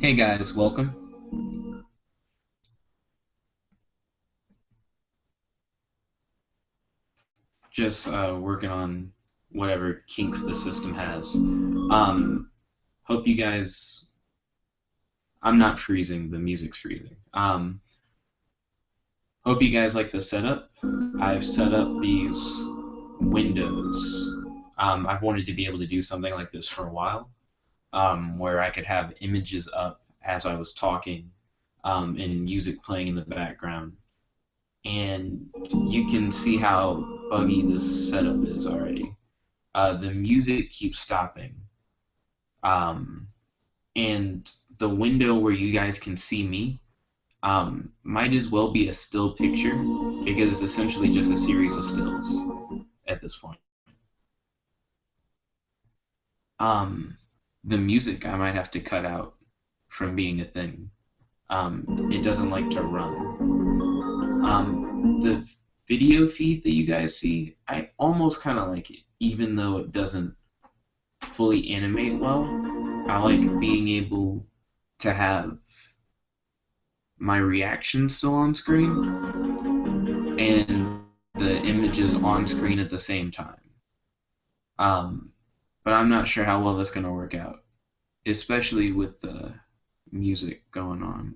Hey guys, welcome. Just working on whatever kinks the system has. Hope you guys. I'm not freezing. The music's freezing. Hope you guys like the setup. I've set up these windows. I've wanted to be able to do something like this for a while, where I could have images up as I was talking, and music playing in the background. And you can see how buggy this setup is already. The music keeps stopping, um, and the window where you guys can see me might as well be a still picture because it's essentially just a series of stills at this point. Um, the music I might have to cut out from being a thing. It doesn't like to run. The video feed that you guys see, I almost kind of like it, even though it doesn't fully animate well. I like being able to have my reaction still on screen and the images on screen at the same time. Um, but I'm not sure how well that's going to work out, especially with the music going on.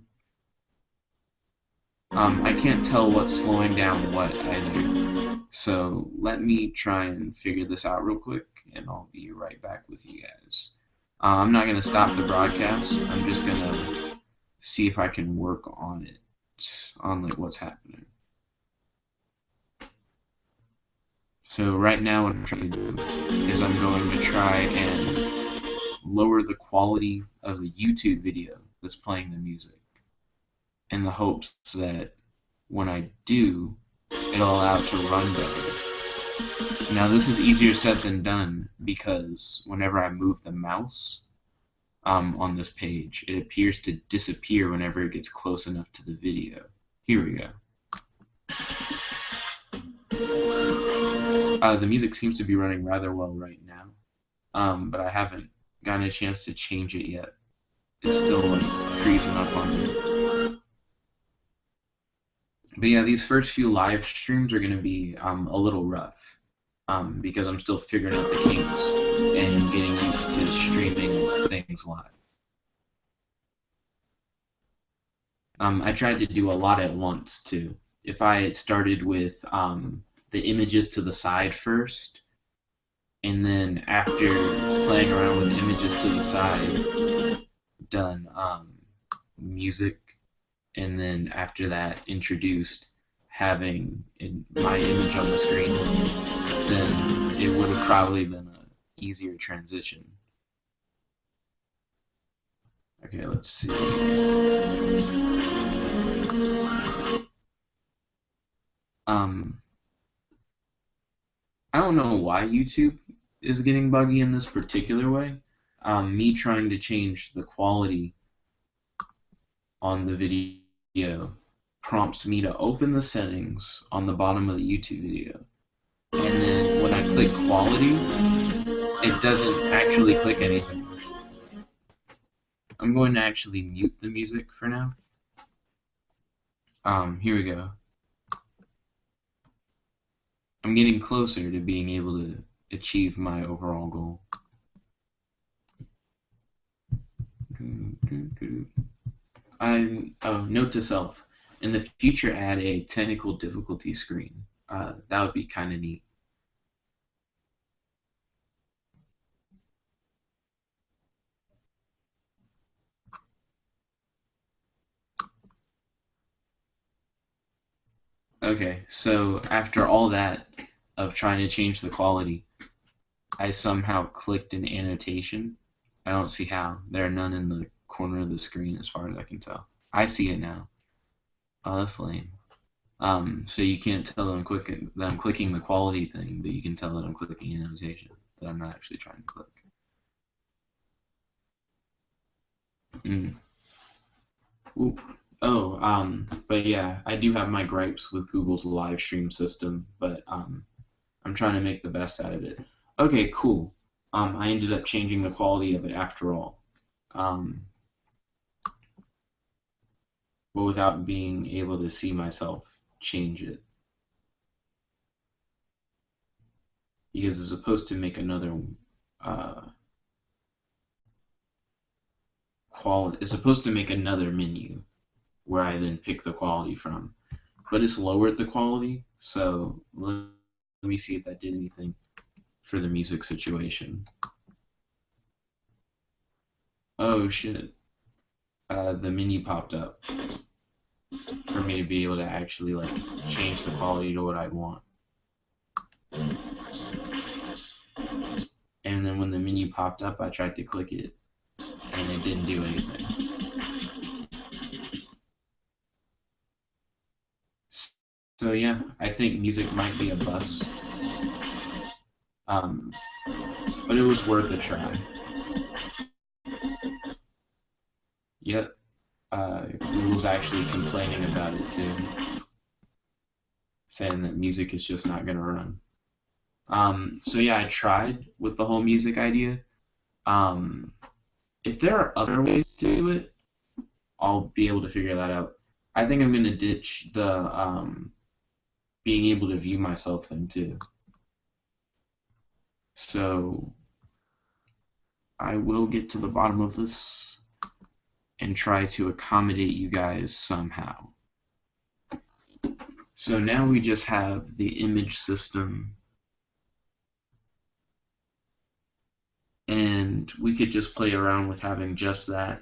I can't tell what's slowing down what either. So let me try and figure this out real quick, and I'll be right back with you guys. I'm not going to stop the broadcast. I'm just going to see if I can work on it, on like what's happening. So right now what I'm trying to do is I'm going to try and lower the quality of the YouTube video that's playing the music in the hopes that when I do, it'll allow it to run better. Now this is easier said than done because whenever I move the mouse on this page, it appears to disappear whenever it gets close enough to the video. Here we go. The music seems to be running rather well right now, but I haven't gotten a chance to change it yet. It's still like freezing up on me. But yeah, these first few live streams are going to be a little rough because I'm still figuring out the kinks and getting used to streaming things live. I tried to do a lot at once too. If I had started with the images to the side first, and then after playing around with images to the side, done music, and then after that introduced having my image on the screen, then it would have probably been an easier transition. Okay, let's see. I don't know why YouTube is getting buggy in this particular way. Me trying to change the quality on the video prompts me to open the settings on the bottom of the YouTube video. And then when I click quality, it doesn't actually click anything. I'm going to actually mute the music for now. Here we go. I'm getting closer to being able to achieve my overall goal. Note to self, in the future add a technical difficulty screen. That would be kind of neat. Okay, so after all that of trying to change the quality, I somehow clicked an annotation. I don't see how. There are none in the corner of the screen as far as I can tell. I see it now. Oh, that's lame. So you can't tell that I'm clicking the quality thing, but you can tell that I'm clicking annotation, that I'm not actually trying to click. Ooh. Oh, but yeah, I do have my gripes with Google's live stream system, but I'm trying to make the best out of it. Okay, cool. I ended up changing the quality of it after all. Um, but without being able to see myself change it. Because it's supposed to make another it's supposed to make another menu where I then pick the quality from. But it's lowered the quality, so let me see if that did anything for the music situation. Oh shit. The menu popped up for me to be able to actually like change the quality to what I want. And then when the menu popped up, I tried to click it, and it didn't do anything. So yeah, I think music might be a bust. But it was worth a try. Yep. Google's actually complaining about it too, saying that music is just not gonna run. So yeah, I tried with the whole music idea. If there are other ways to do it, I'll be able to figure that out. I think I'm gonna ditch the being able to view myself thing too. So I will get to the bottom of this and try to accommodate you guys somehow. So now we just have the image system, and we could just play around with having just that,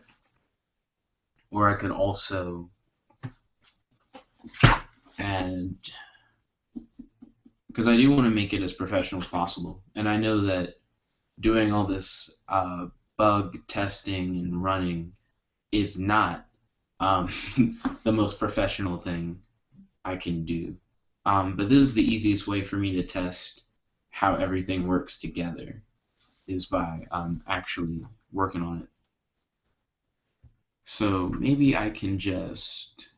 or I could also add, because I do want to make it as professional as possible, and I know that doing all this bug testing and running is not the most professional thing I can do. But this is the easiest way for me to test how everything works together, is by actually working on it. So maybe I can just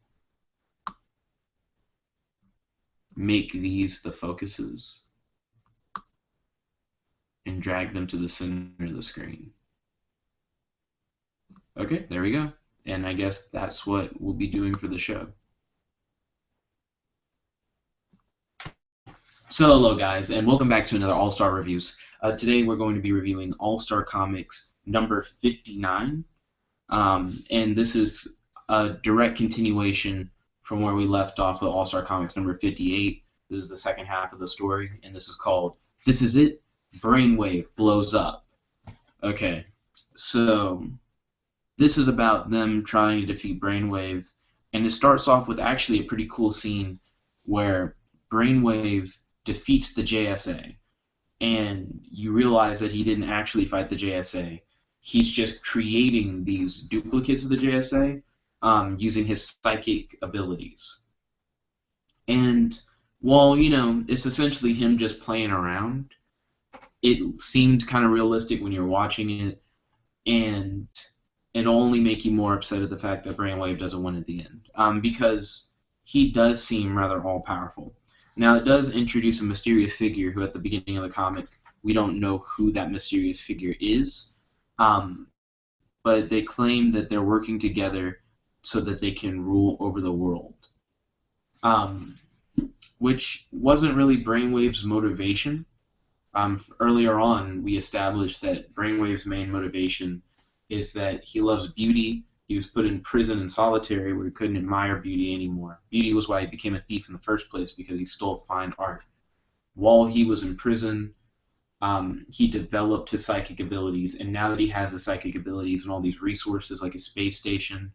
make these the focuses and drag them to the center of the screen. Okay, there we go. And I guess that's what we'll be doing for the show. So hello guys, and welcome back to another All-Star Reviews. Today we're going to be reviewing All-Star Comics number 59. And this is a direct continuation from where we left off with All-Star Comics number 58. This is the second half of the story, and this is called This Is It, Brainwave Blows Up. Okay, so this is about them trying to defeat Brainwave, and it starts off with actually a pretty cool scene where Brainwave defeats the JSA, and you realize that he didn't actually fight the JSA. He's just creating these duplicates of the JSA using his psychic abilities. And while, you know, it's essentially him just playing around, it seemed kind of realistic when you're watching it, and it'll only make you more upset at the fact that Brainwave doesn't win at the end, because he does seem rather all-powerful. Now, it does introduce a mysterious figure who, at the beginning of the comic, we don't know who that mysterious figure is, but they claim that they're working together so that they can rule over the world, which wasn't really Brainwave's motivation. Earlier on, we established that Brainwave's main motivation is that he loves beauty. He was put in prison in solitary where he couldn't admire beauty anymore. Beauty was why he became a thief in the first place, because he stole fine art. While he was in prison, he developed his psychic abilities, and now that he has the psychic abilities and all these resources like a space station,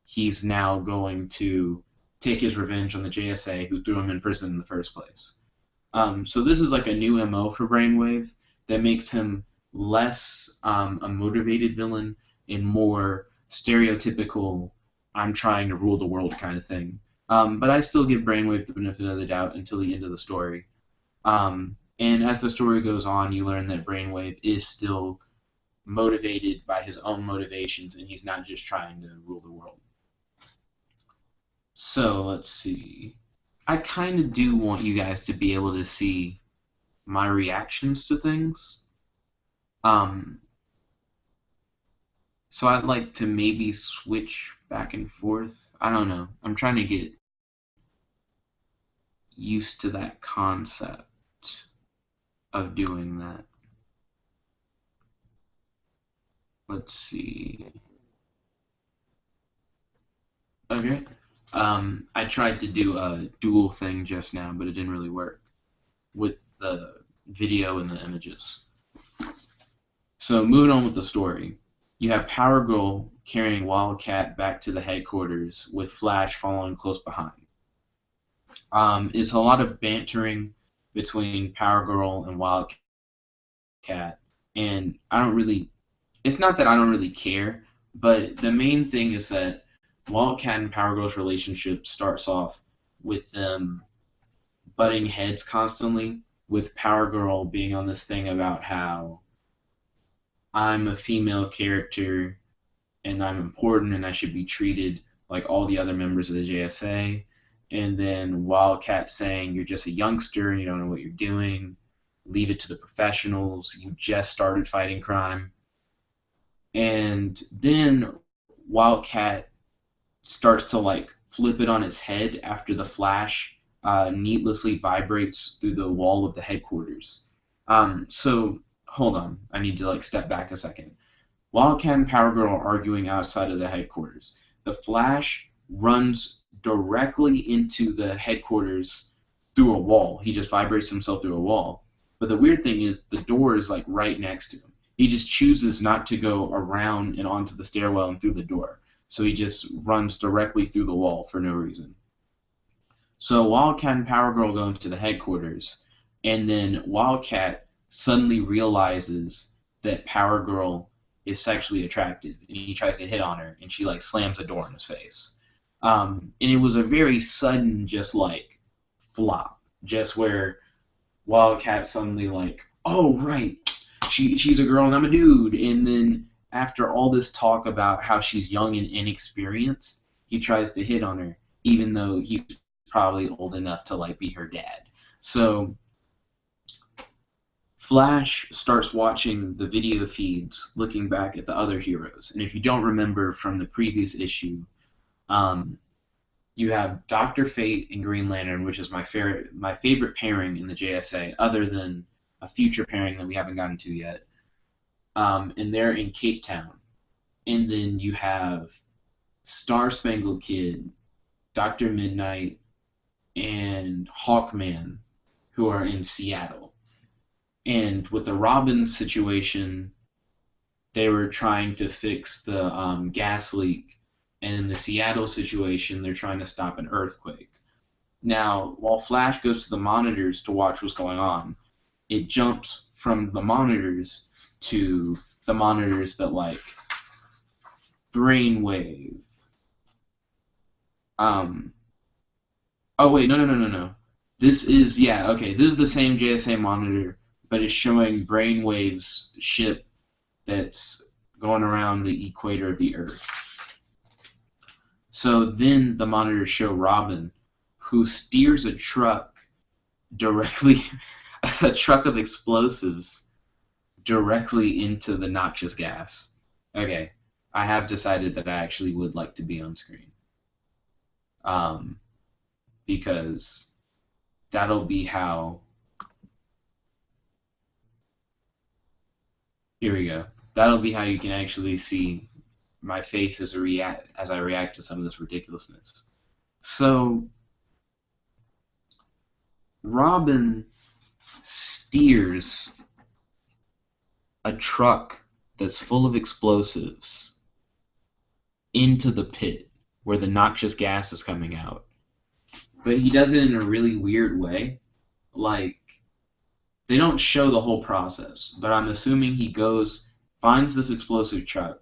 he's now going to take his revenge on the JSA who threw him in prison in the first place. So this is like a new MO for Brainwave that makes him less a motivated villain and more stereotypical, I'm trying to rule the world kind of thing. But I still give Brainwave the benefit of the doubt until the end of the story. And as the story goes on, you learn that Brainwave is still motivated by his own motivations, and he's not just trying to rule the world. So, let's see. I kind of do want you guys to be able to see my reactions to things. So I'd like to maybe switch back and forth. I don't know. I'm trying to get used to that concept of doing that. Let's see. Okay. I tried to do a dual thing just now, but it didn't really work with the video and the images. So moving on with the story. You have Power Girl carrying Wildcat back to the headquarters with Flash following close behind. It's a lot of bantering between Power Girl and Wildcat, and I don't really. It's not that I don't really care, but the main thing is that Wildcat and Power Girl's relationship starts off with them butting heads constantly, with Power Girl being on this thing about how I'm a female character and I'm important and I should be treated like all the other members of the JSA. And then Wildcat saying, you're just a youngster and you don't know what you're doing. Leave it to the professionals. You just started fighting crime. And then Wildcat starts to like flip it on its head after the Flash needlessly vibrates through the wall of the headquarters. So hold on, I need to like step back a second. Wildcat and Power Girl are arguing outside of the headquarters. The Flash runs directly into the headquarters through a wall. He just vibrates himself through a wall. But the weird thing is the door is like right next to him. He just chooses not to go around and onto the stairwell and through the door. So he just runs directly through the wall for no reason. So Wildcat and Power Girl go into the headquarters, and then Wildcat suddenly realizes that Power Girl is sexually attractive, and he tries to hit on her, and she like slams the door in his face. And it was a very sudden, just like flop, just where Wildcat suddenly like, oh right, she's a girl and I'm a dude, and then after all this talk about how she's young and inexperienced, he tries to hit on her, even though he's probably old enough to like be her dad. So Flash starts watching the video feeds, looking back at the other heroes. And if you don't remember from the previous issue, you have Dr. Fate and Green Lantern, which is my favorite pairing in the JSA, other than a future pairing that we haven't gotten to yet. And they're in Cape Town. And then you have Star Spangled Kid, Dr. Midnight, and Hawkman, who are in Seattle. And with the Robin situation, they were trying to fix the gas leak. And in the Seattle situation, they're trying to stop an earthquake. Now, while Flash goes to the monitors to watch what's going on, it jumps from the monitors to the monitors that, like, brainwave. Oh, wait, no. This is, this is the same JSA monitor, but it's showing Brainwave's ship that's going around the equator of the Earth. So then the monitors show Robin, who steers a truck directly, a truck of explosives, directly into the noxious gas. Okay, I have decided that I actually would like to be on screen. Because that'll be how... Here we go. That'll be how you can actually see my face as I react to some of this ridiculousness. So, Robin steers a truck that's full of explosives into the pit where the noxious gas is coming out. But he does it in a really weird way. Like, they don't show the whole process, but I'm assuming he goes, finds this explosive truck,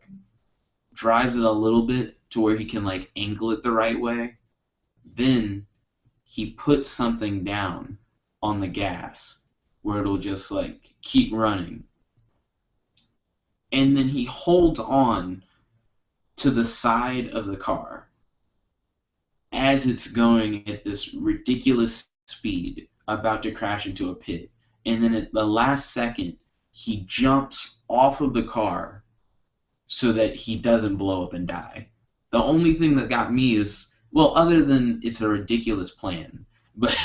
drives it a little bit to where he can like angle it the right way. Then he puts something down on the gas where it'll just like keep running. And then he holds on to the side of the car as it's going at this ridiculous speed, about to crash into a pit. And then at the last second, he jumps off of the car so that he doesn't blow up and die. The only thing that got me is, well, other than it's a ridiculous plan, but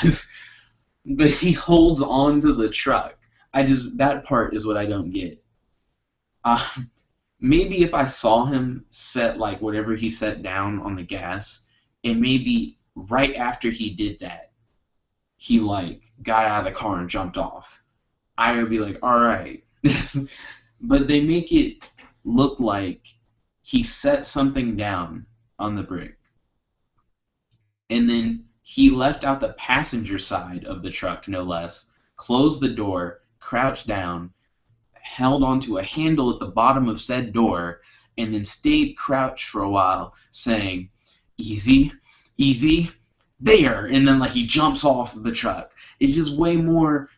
but he holds on to the truck. That part is what I don't get. Uh, Maybe if I saw him set like whatever he set down on the gas, and maybe right after he did that, he like got out of the car and jumped off, I would be like, all right. But they make it look like he set something down on the brick, and then he left out the passenger side of the truck, no less, closed the door, crouched down, held onto a handle at the bottom of said door, and then stayed crouched for a while, saying, "Easy, easy, there," and then like he jumps off the truck. It's just way more.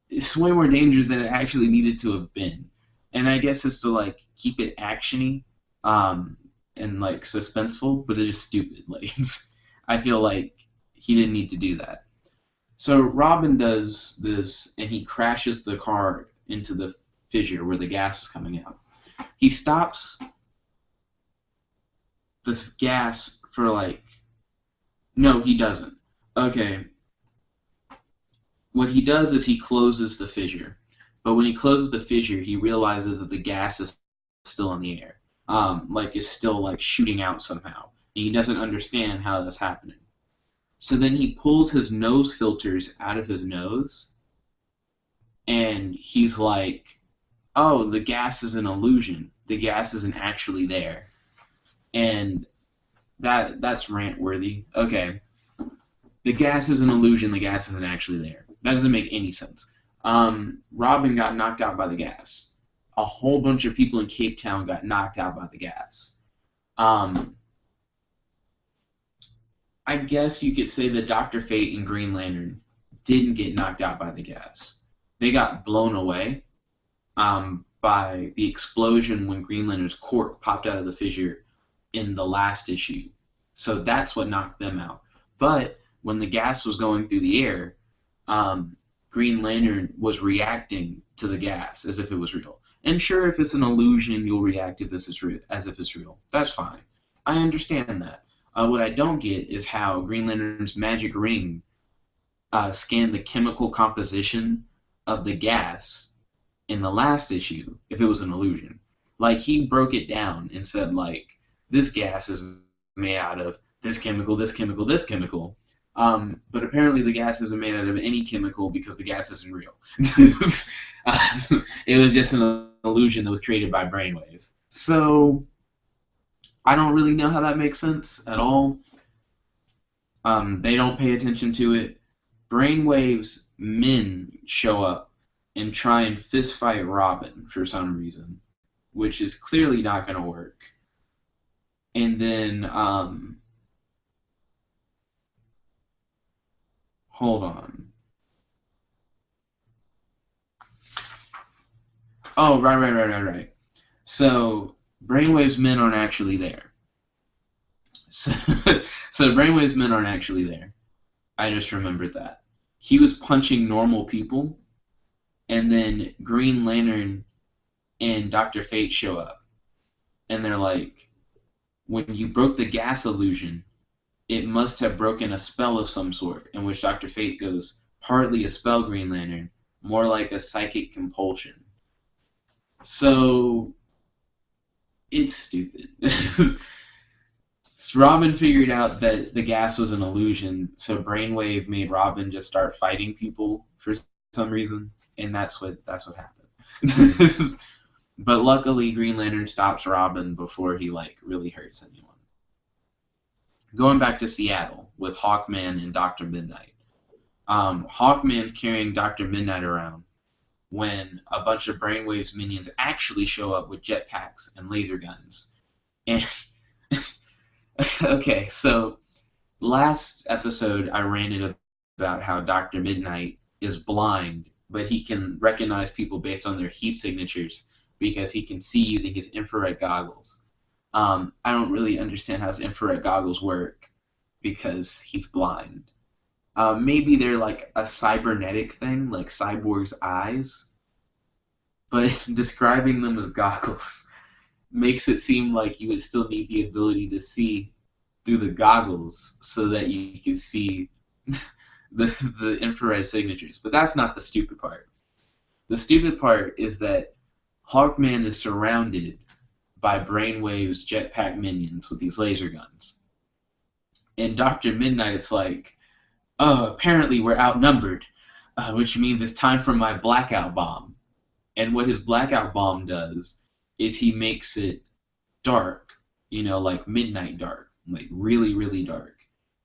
It's way more dangerous than it actually needed to have been, and I guess it's to like keep it actiony, and like suspenseful, but it's just stupid. Like I feel like he didn't need to do that. So Robin does this, and he crashes the car into the fissure where the gas is coming out. He stops the gas for like, no, he doesn't. Okay, what he does is he closes the fissure, but when he closes the fissure, he realizes that the gas is still in the air, like it's still like shooting out somehow, and he doesn't understand how that's happening. So then he pulls his nose filters out of his nose, and he's like, oh, the gas is an illusion. The gas isn't actually there. And that's rant worthy. Okay. The gas is an illusion, the gas isn't actually there. That doesn't make any sense. Robin got knocked out by the gas. A whole bunch of people in Cape Town got knocked out by the gas. I guess you could say that Dr. Fate and Green Lantern didn't get knocked out by the gas. They got blown away, by the explosion when Green Lantern's cork popped out of the fissure in the last issue. So that's what knocked them out. But when the gas was going through the air, Green Lantern was reacting to the gas as if it was real. And sure, if it's an illusion, you'll react if this is real, as if it's real. That's fine. I understand that. What I don't get is how Green Lantern's magic ring scanned the chemical composition of the gas in the last issue if it was an illusion. Like, he broke it down and said, like, this gas is made out of this chemical, this chemical, this chemical. But apparently the gas isn't made out of any chemical because the gas isn't real. It was just an illusion that was created by Brainwave. So I don't really know how that makes sense at all. They don't pay attention to it. Brainwave's men show up and try and fistfight Robin for some reason, which is clearly not going to work. And then, hold on. Oh, right. So, Brainwave's men aren't actually there. So Brainwave's men aren't actually there. I just remembered that. He was punching normal people, and then Green Lantern and Dr. Fate show up. And they're like, when you broke the gas illusion, it must have broken a spell of some sort, in which Dr. Fate goes, hardly a spell, Green Lantern, more like a psychic compulsion. So, it's stupid. Robin figured out that the gas was an illusion, so Brainwave made Robin just start fighting people for some reason, and that's what happened. But luckily, Green Lantern stops Robin before he really hurts anyone. Going back to Seattle with Hawkman and Dr. Midnight. Hawkman's carrying Dr. Midnight around when a bunch of Brainwave's minions actually show up with jetpacks and laser guns. And okay, so last episode I ranted about how Dr. Midnight is blind, but he can recognize people based on their heat signatures because he can see using his infrared goggles. I don't really understand how his infrared goggles work because he's blind. Maybe they're like a cybernetic thing, like Cyborg's eyes, but describing them as goggles makes it seem like you would still need the ability to see through the goggles so that you can see the infrared signatures. But that's not the stupid part. The stupid part is that Hawkman is surrounded by Brainwave's jetpack minions with these laser guns. And Dr. Midnight's like, oh, apparently we're outnumbered, which means it's time for my blackout bomb. And what his blackout bomb does is he makes it dark, like midnight dark, like really, really dark,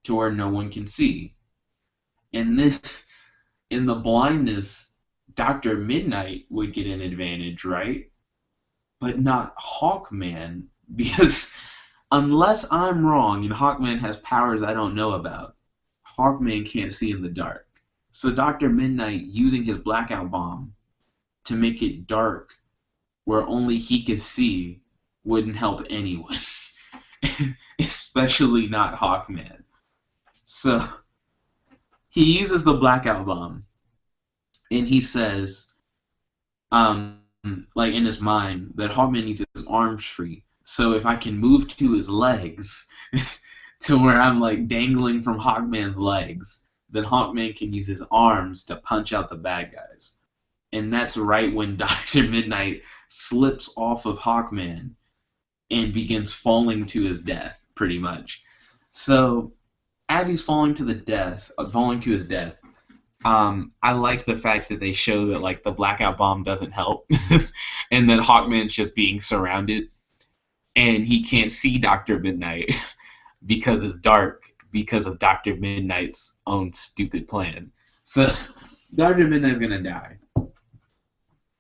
to where no one can see. And then in the blindness, Dr. Midnight would get an advantage, right? But not Hawkman, because unless I'm wrong and Hawkman has powers I don't know about, Hawkman can't see in the dark. So Dr. Midnight, using his blackout bomb to make it dark where only he could see, wouldn't help anyone. Especially not Hawkman. So he uses the blackout bomb, and he says, like in his mind, that Hawkman needs his arms free. So if I can move to his legs, to where I'm like dangling from Hawkman's legs, then Hawkman can use his arms to punch out the bad guys. And that's right when Dr. Midnight slips off of Hawkman and begins falling to his death, pretty much. So as he's falling to his death, I like the fact that they show that like the blackout bomb doesn't help, and that Hawkman's just being surrounded, and he can't see Dr. Midnight because it's dark because of Dr. Midnight's own stupid plan. So Dr. Midnight's gonna die,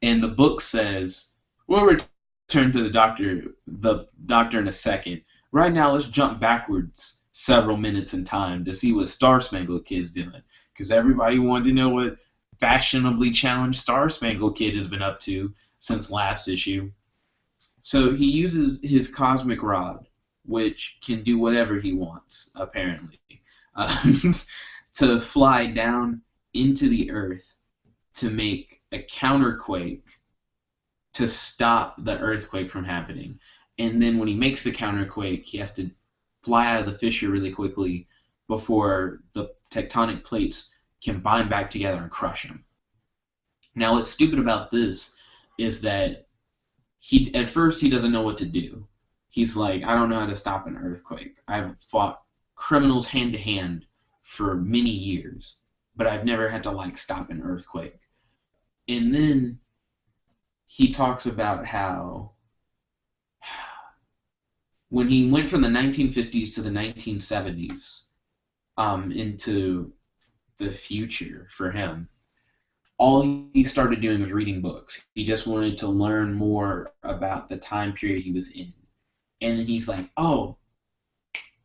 and the book says we'll return to the doctor in a second. Right now, let's jump backwards several minutes in time to see what Star Spangled Kid's doing. Because everybody wanted to know what fashionably challenged Star Spangled Kid has been up to since last issue. So he uses his cosmic rod, which can do whatever he wants, apparently, to fly down into the earth to make a counterquake to stop the earthquake from happening. And then when he makes the counterquake, he has to fly out of the fissure really quickly before the tectonic plates can bind back together and crush him. Now, what's stupid about this is that at first he doesn't know what to do. He's like, I don't know how to stop an earthquake. I've fought criminals hand to hand for many years, but I've never had to like stop an earthquake. And then he talks about how when he went from the 1950s to the 1970s, into the future for him, all he started doing was reading books. He just wanted to learn more about the time period he was in. And then he's like, oh,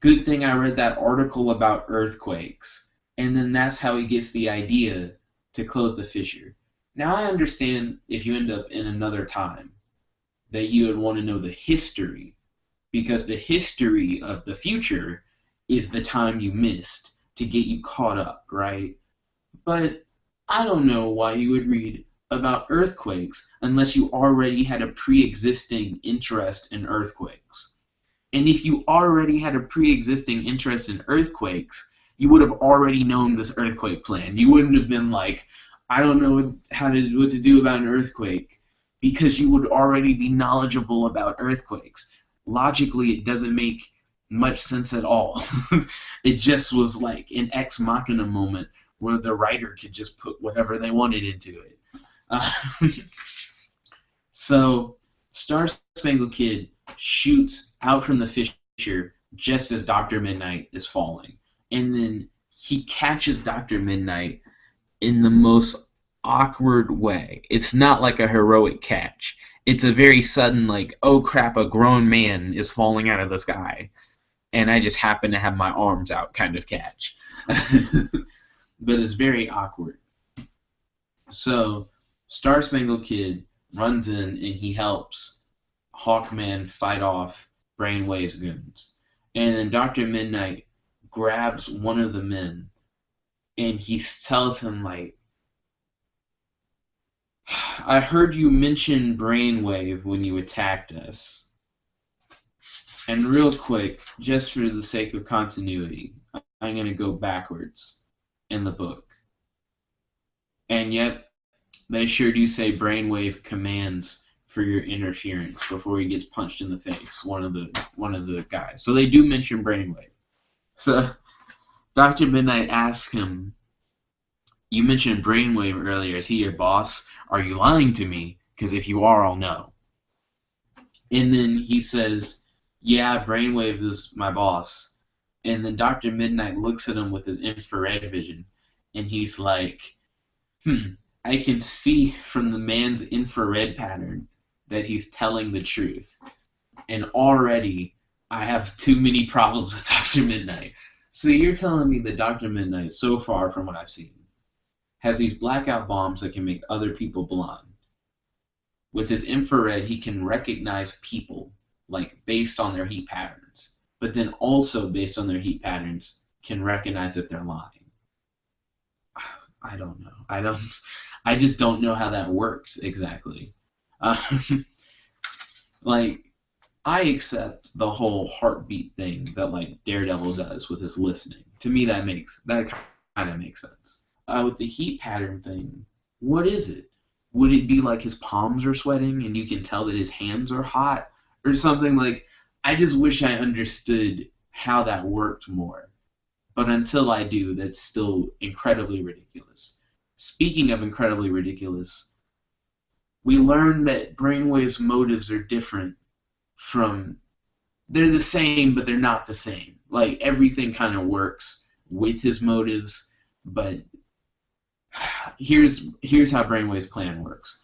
good thing I read that article about earthquakes. And then that's how he gets the idea to close the fissure. Now I understand if you end up in another time that you would want to know the history, because the history of the future is the time you missed to get you caught up, right? But I don't know why you would read about earthquakes unless you already had a pre-existing interest in earthquakes. And if you already had a pre-existing interest in earthquakes, you would have already known this earthquake plan. You wouldn't have been like, I don't know what to do about an earthquake, because you would already be knowledgeable about earthquakes. Logically, it doesn't make much sense at all. It just was like an ex machina moment where the writer could just put whatever they wanted into it. So Star Spangled Kid shoots out from the fissure just as Dr. Midnight is falling. And then he catches Dr. Midnight in the most awkward way. It's not like a heroic catch. It's a very sudden, like, oh crap, a grown man is falling out of the sky, and I just happen to have my arms out kind of catch. But it's very awkward. So Star Spangled Kid runs in and he helps Hawkman fight off Brainwave's goons. And then Dr. Midnight grabs one of the men and he tells him, like, I heard you mention Brainwave when you attacked us. And real quick, just for the sake of continuity, I'm going to go backwards in the book. And yet, they sure do say Brainwave commands for your interference before he gets punched in the face, one of the guys. So they do mention Brainwave. So Dr. Midnight asks him, "You mentioned Brainwave earlier. Is he your boss? Are you lying to me? Because if you are, I'll know." And then he says, "Yeah, Brainwave is my boss." And then Dr. Midnight looks at him with his infrared vision, and he's like, I can see from the man's infrared pattern that he's telling the truth. And already I have too many problems with Dr. Midnight. So you're telling me that Dr. Midnight, so far from what I've seen, has these blackout bombs that can make other people blind. With his infrared, he can recognize people, like based on their heat patterns, but then also based on their heat patterns, can recognize if they're lying. I don't know. I just don't know how that works exactly. Like, I accept the whole heartbeat thing that like Daredevil does with his listening. To me, that kind of makes sense. With the heat pattern thing, what is it? Would it be like his palms are sweating and you can tell that his hands are hot or something? Like, I just wish I understood how that worked more. But until I do, that's still incredibly ridiculous. Speaking of incredibly ridiculous, we learned that Brainwave's motives are different from... They're the same, but they're not the same. Like, everything kind of works with his motives, but here's how Brainwave's plan works.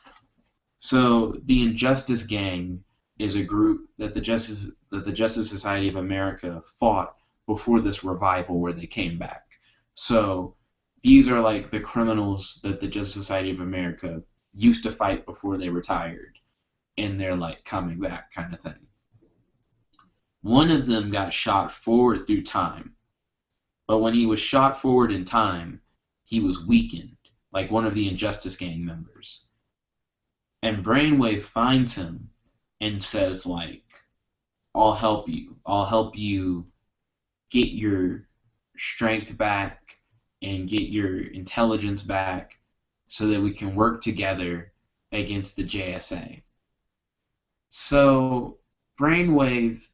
So the Injustice Gang is a group that the Justice Society of America fought before this revival where they came back. So these are like the criminals that the Justice Society of America used to fight before they retired, and they're like coming back kind of thing. One of them got shot forward through time, but when he was shot forward in time, he was weakened, like one of the Injustice Gang members. And Brainwave finds him and says, like, I'll help you. I'll help you get your strength back and get your intelligence back so that we can work together against the JSA. So Brainwave,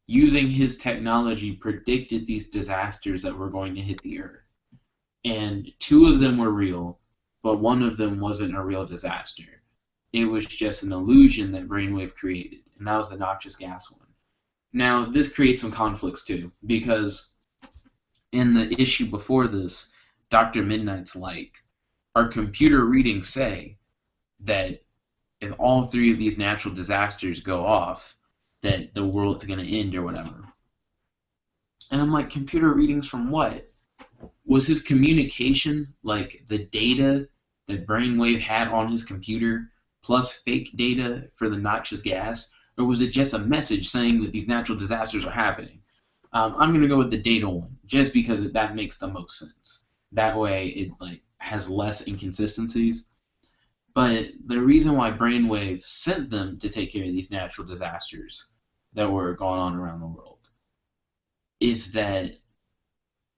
using his technology, predicted these disasters that were going to hit the Earth. And two of them were real, but one of them wasn't a real disaster. It was just an illusion that Brainwave created, and that was the noxious gas one. Now, this creates some conflicts too, because in the issue before this, Dr. Midnight's like, our computer readings say that if all three of these natural disasters go off, that the world's going to end or whatever. And I'm like, computer readings from what? Was his communication, like the data that Brainwave had on his computer, plus fake data for the noxious gas, or was it just a message saying that these natural disasters are happening? I'm going to go with the data one, just because that makes the most sense. That way it like has less inconsistencies. But the reason why Brainwave sent them to take care of these natural disasters that were going on around the world is that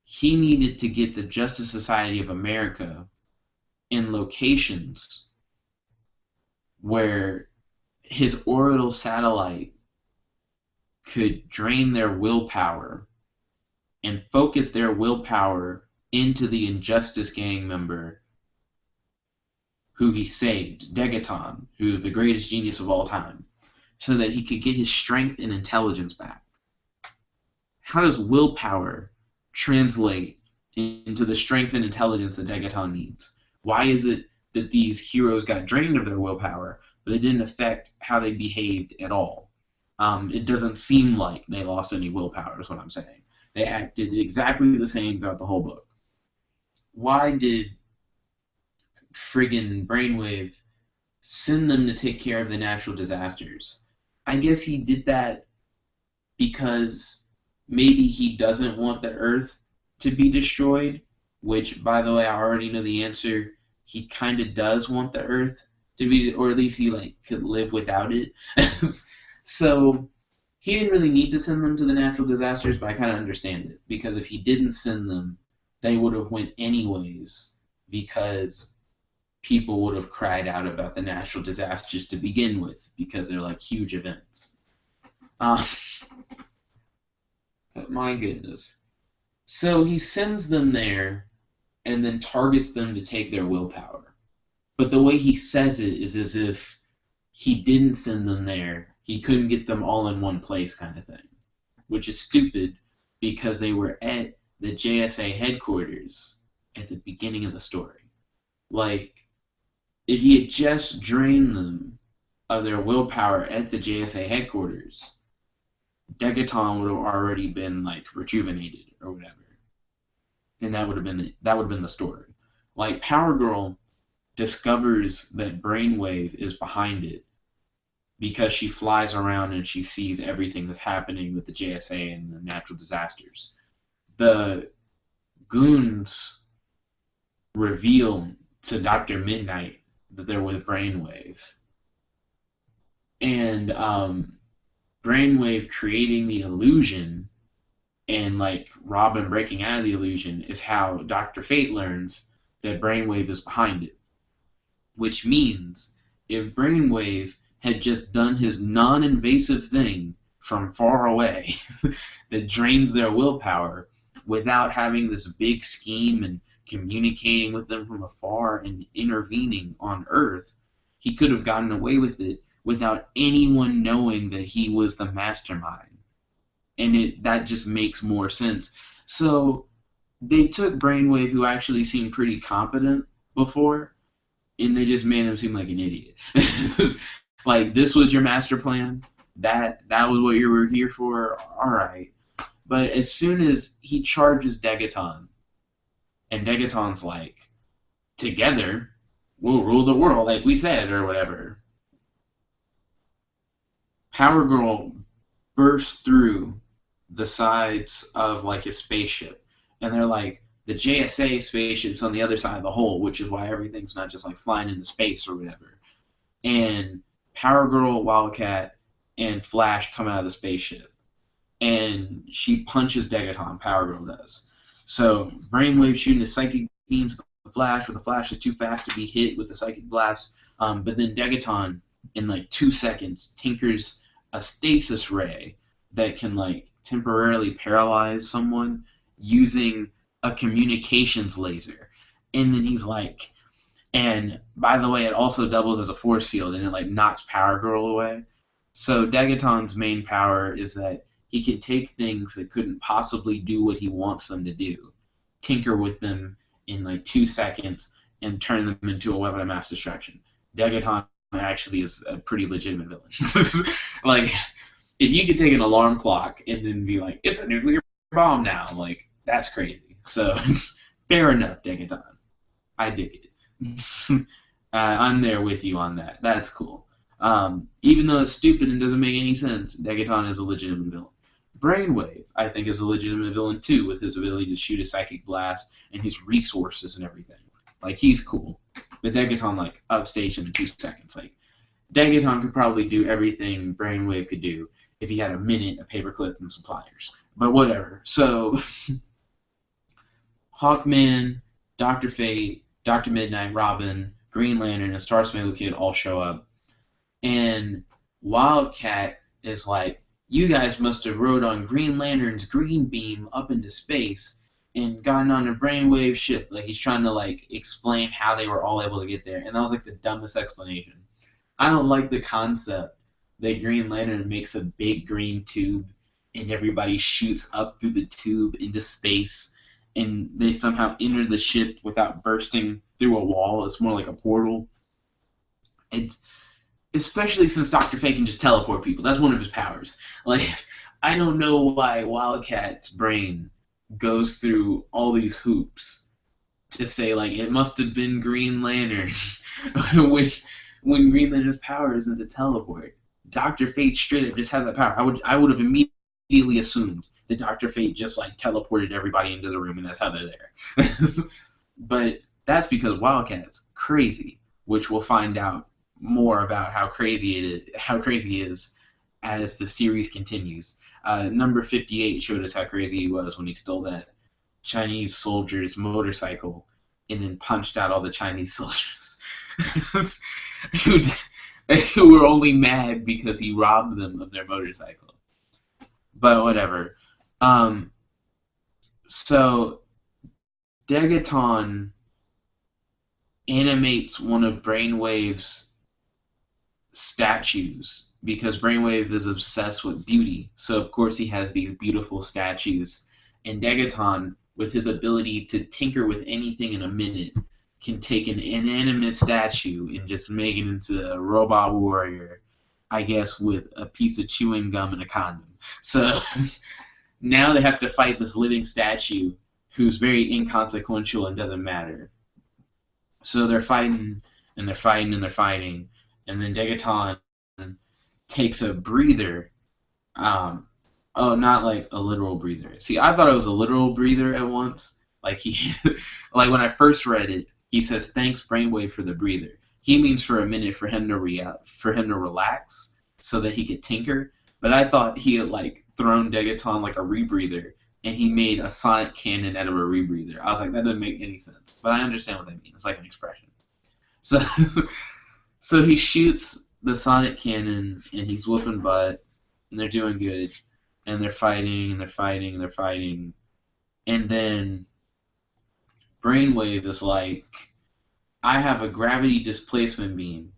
he needed to get the Justice Society of America in locations where his orbital satellite could drain their willpower and focus their willpower into the Injustice Gang member who he saved, Degaton, who is the greatest genius of all time, so that he could get his strength and intelligence back. How does willpower translate into the strength and intelligence that Degaton needs? Why is it that these heroes got drained of their willpower, but it didn't affect how they behaved at all? It doesn't seem like they lost any willpower, is what I'm saying. They acted exactly the same throughout the whole book. Why did friggin' Brainwave send them to take care of the natural disasters? I guess he did that because maybe he doesn't want the Earth to be destroyed, which, by the way, I already know the answer. He kind of does want the Earth to be, or at least he like could live without it. So he didn't really need to send them to the natural disasters, but I kind of understand it because if he didn't send them, they would have went anyways because people would have cried out about the natural disasters to begin with because they're like huge events. Uh, my goodness. So he sends them there and then targets them to take their willpower. But the way he says it is as if he didn't send them there. He couldn't get them all in one place kind of thing, which is stupid because they were at the JSA headquarters at the beginning of the story. Like, if he had just drained them of their willpower at the JSA headquarters, Degaton would have already been like rejuvenated or whatever, and that would have been the story. Like Power Girl discovers that Brainwave is behind it because she flies around and she sees everything that's happening with the JSA and the natural disasters. The goons reveal to Dr. Midnight that they're with Brainwave. And Brainwave creating the illusion and like Robin breaking out of the illusion is how Dr. Fate learns that Brainwave is behind it. Which means if Brainwave had just done his non-invasive thing from far away that drains their willpower without having this big scheme and communicating with them from afar and intervening on Earth, he could have gotten away with it without anyone knowing that he was the mastermind. And that just makes more sense. So they took Brainwave, who actually seemed pretty competent before, and they just made him seem like an idiot. Like, this was your master plan? That was what you were here for? Alright. But as soon as he charges Degaton, and Degaton's like, together, we'll rule the world, like we said, or whatever. Power Girl bursts through the sides of, like, his spaceship. And they're like, the JSA spaceship's on the other side of the hole, which is why everything's not just, like, flying into space or whatever. And Power Girl, Wildcat, and Flash come out of the spaceship. And she punches Degaton, Power Girl does. So Brainwave shooting his psychic beams at the Flash, but the Flash is too fast to be hit with the psychic blast. But then Degaton, in like 2 seconds, tinkers a stasis ray that can like temporarily paralyze someone using a communications laser. And then he's like, and by the way, it also doubles as a force field, and it like knocks Power Girl away. So Degaton's main power is that he can take things that couldn't possibly do what he wants them to do, tinker with them in like 2 seconds, and turn them into a weapon of mass destruction. Degaton actually is a pretty legitimate villain. Like, if you could take an alarm clock and then be like, it's a nuclear bomb now, like, that's crazy. So, fair enough, Degaton. I dig it. I'm there with you on that. That's cool. Even though it's stupid and doesn't make any sense, Degaton is a legitimate villain. Brainwave, I think, is a legitimate villain too, with his ability to shoot a psychic blast and his resources and everything. Like, he's cool. But Degaton, like, upstaged him in 2 seconds. Like, Degaton could probably do everything Brainwave could do if he had a minute, a paperclip, and some pliers. But whatever. So, Hawkman, Dr. Fate, Dr. Midnight, Robin, Green Lantern, and Star Spangled Kid all show up. And Wildcat is like, you guys must have rode on Green Lantern's green beam up into space and gotten on a Brainwave ship. Like, he's trying to, like, explain how they were all able to get there. And that was, like, the dumbest explanation. I don't like the concept that Green Lantern makes a big green tube and everybody shoots up through the tube into space and they somehow enter the ship without bursting through a wall. It's more like a portal. It's, especially since Dr. Fate can just teleport people. That's one of his powers. Like, I don't know why Wildcat's brain goes through all these hoops to say, like, it must have been Green Lantern when Green Lantern's power isn't to teleport. Dr. Fate straight up just has that power. I would have immediately assumed that Dr. Fate just, like, teleported everybody into the room and that's how they're there. But that's because Wildcat's crazy, which we'll find out more about how crazy he is as the series continues. Number 58 showed us how crazy he was when he stole that Chinese soldier's motorcycle and then punched out all the Chinese soldiers who, who were only mad because he robbed them of their motorcycle. But whatever. Um, so Degaton animates one of Brainwave's statues because Brainwave is obsessed with beauty. So of course he has these beautiful statues. And Degaton, with his ability to tinker with anything in a minute, can take an inanimate statue and just make it into a robot warrior, I guess, with a piece of chewing gum and a condom. So now they have to fight this living statue who's very inconsequential and doesn't matter. So they're fighting, and they're fighting, and they're fighting, and then Degaton takes a breather. Oh, not like a literal breather. See, I thought it was a literal breather at once. Like like when I first read it, he says, "Thanks, Brainwave, for the breather." He means for a minute for him to relax, so that he could tinker. But I thought he had like thrown Degaton like a rebreather, and he made a sonic cannon out of a rebreather. I was like, that doesn't make any sense. But I understand what that means. It's like an expression. So, so he shoots the sonic cannon, and he's whooping butt, and they're doing good, and they're fighting, and they're fighting, and they're fighting, and then Brainwave is like, I have a gravity displacement beam,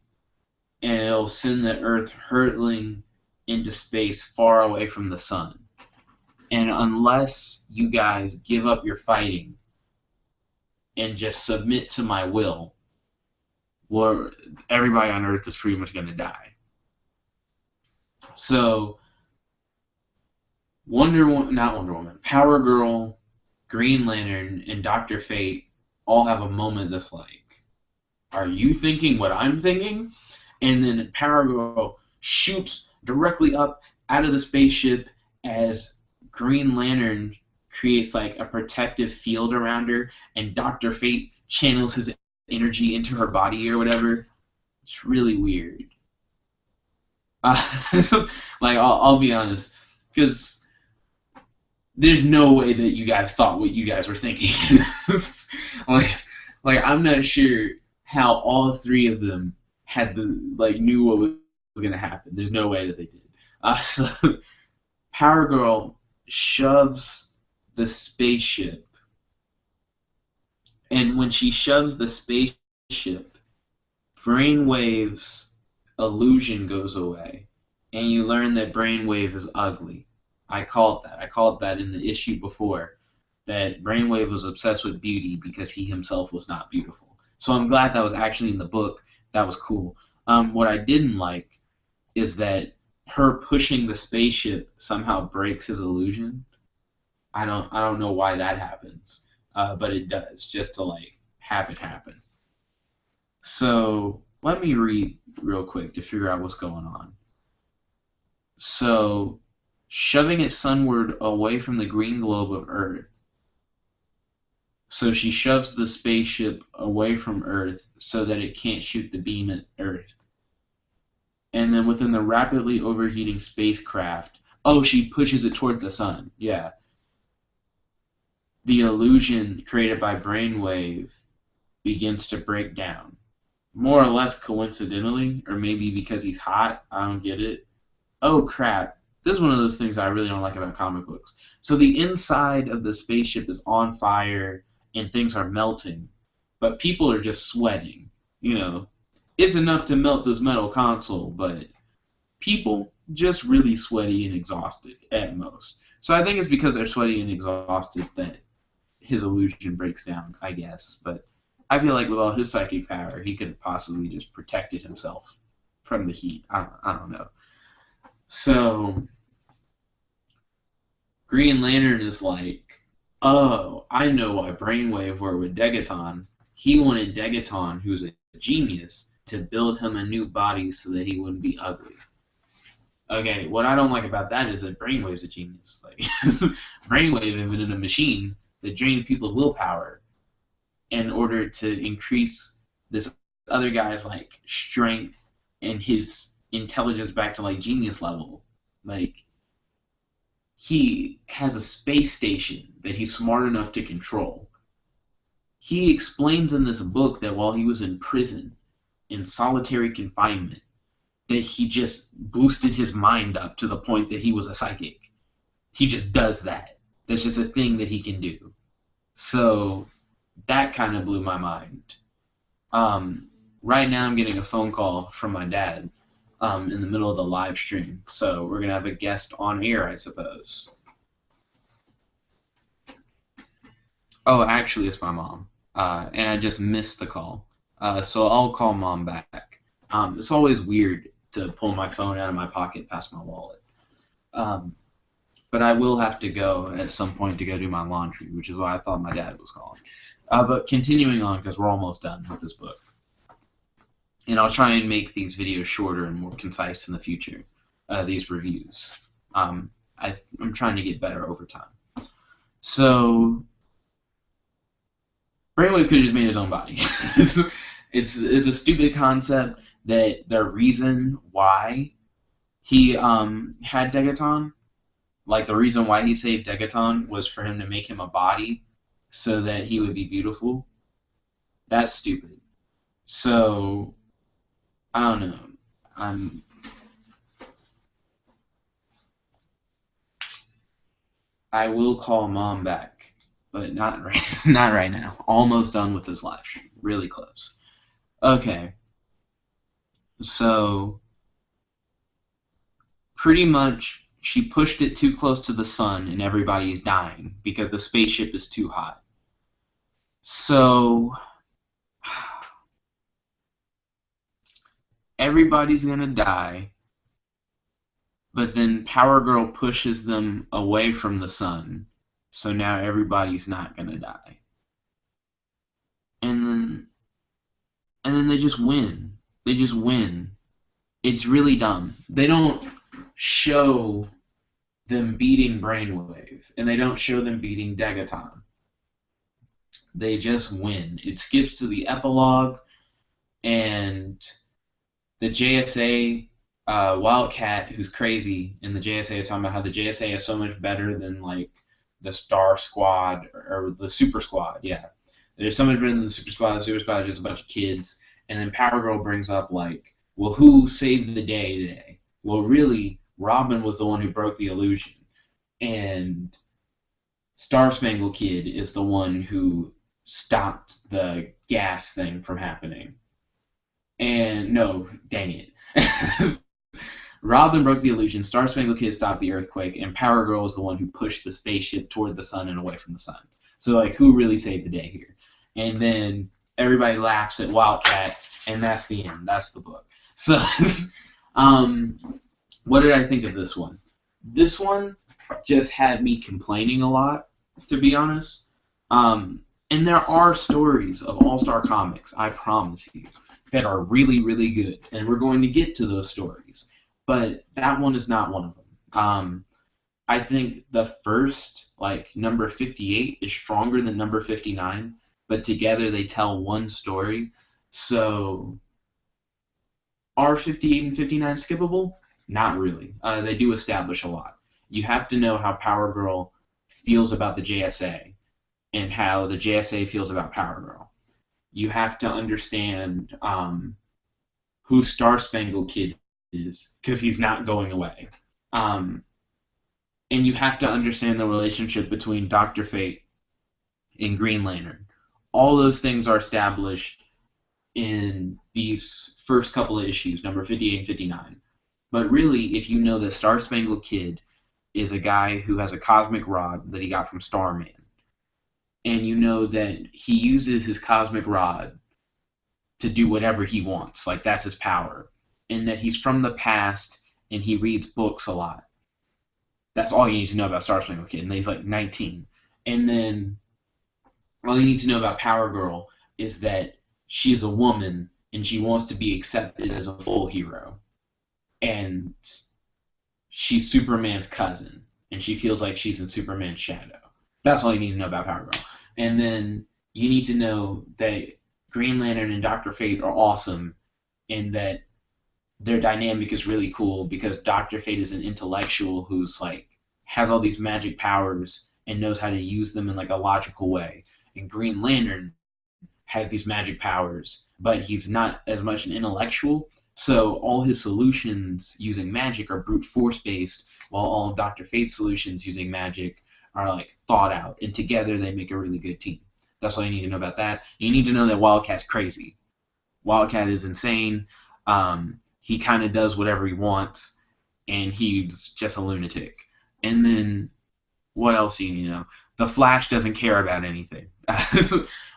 and it'll send the Earth hurtling into space far away from the sun. And unless you guys give up your fighting and just submit to my will, well, everybody on Earth is pretty much going to die. So, Power Girl, Green Lantern, and Dr. Fate all have a moment that's like, are you thinking what I'm thinking? And then Power Girl shoots directly up out of the spaceship as Green Lantern creates like a protective field around her, and Dr. Fate channels his energy into her body or whatever. It's really weird. So, like, I'll be honest, because there's no way that you guys thought what you guys were thinking. like I'm not sure how all three of them had knew what was going to happen. There's no way that they did. So Power Girl shoves the spaceship, and when she shoves the spaceship, Brainwave's illusion goes away, and you learn that Brainwave is ugly. I called that in the issue before, that Brainwave was obsessed with beauty because he himself was not beautiful. So I'm glad that was actually in the book. That was cool. What I didn't like is that her pushing the spaceship somehow breaks his illusion. I don't know why that happens, but it does, just to like have it happen. So let me read real quick to figure out what's going on. So, shoving it sunward away from the green globe of Earth. So she shoves the spaceship away from Earth so that it can't shoot the beam at Earth. And then within the rapidly overheating spacecraft, she pushes it toward the sun. Yeah. The illusion created by Brainwave begins to break down. More or less coincidentally, or maybe because he's hot, I don't get it. Oh crap, this is one of those things I really don't like about comic books. So the inside of the spaceship is on fire and things are melting, but people are just sweating. It's enough to melt this metal console, but people just really sweaty and exhausted at most. So I think it's because they're sweaty and exhausted that his illusion breaks down, I guess. But I feel like with all his psychic power, he could have possibly just protected himself from the heat. I don't know. So Green Lantern is like, oh, I know why Brainwave were with Degaton. He wanted Degaton, who's a genius, to build him a new body so that he wouldn't be ugly. Okay, what I don't like about that is that Brainwave's a genius. Like, Brainwave invented a machine that drained people's willpower in order to increase this other guy's like strength and his intelligence back to like genius level. Like, he has a space station that he's smart enough to control. He explains in this book that while he was in prison, in solitary confinement, that he just boosted his mind up to the point that he was a psychic. He just does that. That's just a thing that he can do. So that kind of blew my mind. Right now I'm getting a phone call from my dad in the middle of the live stream. So we're going to have a guest on air, I suppose. Oh, actually, it's my mom. And I just missed the call. So I'll call mom back. It's always weird to pull my phone out of my pocket past my wallet. But I will have to go at some point to go do my laundry, which is why I thought my dad was calling. But continuing on, because we're almost done with this book. And I'll try and make these videos shorter and more concise in the future, these reviews. I'm trying to get better over time. So, Brainwave could have just made his own body. it's a stupid concept that the reason why he had Degaton, like the reason why he saved Degaton was for him to make him a body so that he would be beautiful. That's stupid. So, I don't know. I will call mom back, but not right now. Almost done with this live stream. Really close. Okay. So, pretty much, she pushed it too close to the sun and everybody is dying because the spaceship is too hot. So, everybody's gonna die, but then Power Girl pushes them away from the sun, so now everybody's not gonna die. And then they just win. They just win. It's really dumb. They don't show them beating Brainwave, and they don't show them beating Degaton. They just win. It skips to the epilogue, and the JSA Wildcat, who's crazy, and the JSA is talking about how the JSA is so much better than like the Star Squad or the Super Squad. Yeah, there's so much better than the Super Squad. The Super Squad is just a bunch of kids. And then Power Girl brings up like, well, who saved the day today? Well, really, Robin was the one who broke the illusion, and Star Spangled Kid is the one who stopped the gas thing from happening. And no, dang it. Robin broke the illusion, Star Spangled Kid stopped the earthquake, and Power Girl was the one who pushed the spaceship toward the sun and away from the sun. So, like, who really saved the day here? And then everybody laughs at Wildcat, and that's the end. That's the book. So, what did I think of this one? This one just had me complaining a lot, to be honest. And there are stories of All-Star Comics, I promise you, that are really, really good, and we're going to get to those stories. But that one is not one of them. I think the first, like, number 58 is stronger than number 59, but together they tell one story. So, are 58 and 59 skippable? Not really. They do establish a lot. You have to know how Power Girl feels about the JSA and how the JSA feels about Power Girl. You have to understand who Star Spangled Kid is, because he's not going away. And you have to understand the relationship between Dr. Fate and Green Lantern. All those things are established in these first couple of issues, number 58 and 59. But really, if you know that Star Spangled Kid is a guy who has a cosmic rod that he got from Starman, and you know that he uses his cosmic rod to do whatever he wants, like that's his power, and that he's from the past and he reads books a lot. That's all you need to know about Star Spangled Kid, and he's like 19. And then all you need to know about Power Girl is that she is a woman and she wants to be accepted as a full hero. And she's Superman's cousin, and she feels like she's in Superman's shadow. That's all you need to know about Power Girl. And then you need to know that Green Lantern and Dr. Fate are awesome, and that their dynamic is really cool because Doctor Fate is an intellectual who's like has all these magic powers and knows how to use them in like a logical way. And Green Lantern has these magic powers, but he's not as much an intellectual. So all his solutions using magic are brute force based, while all of Doctor Fate's solutions using magic are like thought out, and together they make a really good team. That's all you need to know about that. You need to know that Wildcat's crazy. Wildcat is insane. He kind of does whatever he wants, and he's just a lunatic. And then what else do you need to know? The Flash doesn't care about anything.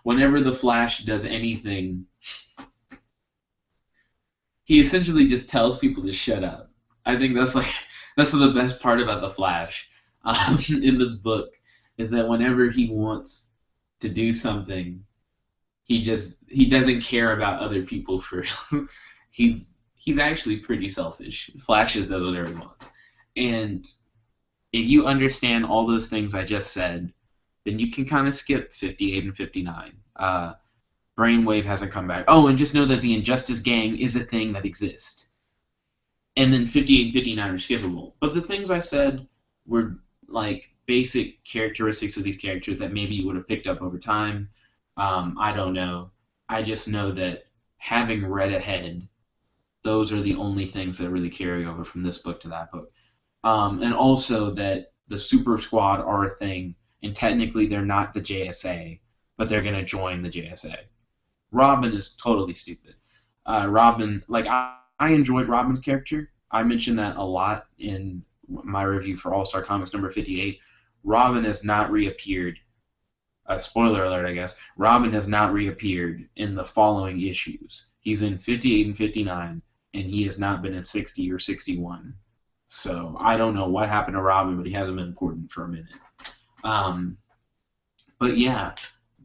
Whenever the Flash does anything, he essentially just tells people to shut up. I think that's the best part about the Flash in this book is that whenever he wants to do something, he doesn't care about other people for real. He's actually pretty selfish. Flash just does whatever he wants. And if you understand all those things I just said, then you can kind of skip 58 and 59. Brainwave hasn't come back. Oh, and just know that the Injustice Gang is a thing that exists. And then 58 and 59 are skippable. But the things I said were like basic characteristics of these characters that maybe you would have picked up over time. I don't know. I just know that having read ahead, those are the only things that really carry over from this book to that book. And also that the Super Squad are a thing, and technically they're not the JSA, but they're going to join the JSA. Robin is totally stupid. Robin, like, I enjoyed Robin's character. I mentioned that a lot in my review for All-Star Comics number 58. Robin has not reappeared. Spoiler alert, I guess. Robin has not reappeared in the following issues. He's in 58 and 59, and he has not been in 60 or 61. So I don't know what happened to Robin, but he hasn't been important for a minute. But yeah,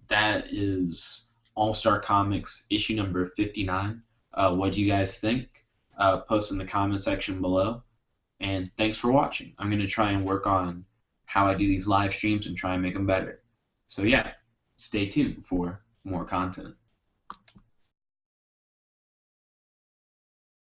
that is All-Star Comics issue number 59. What do you guys think? Post in the comment section below. And thanks for watching. I'm going to try and work on how I do these live streams and try and make them better. So yeah, stay tuned for more content.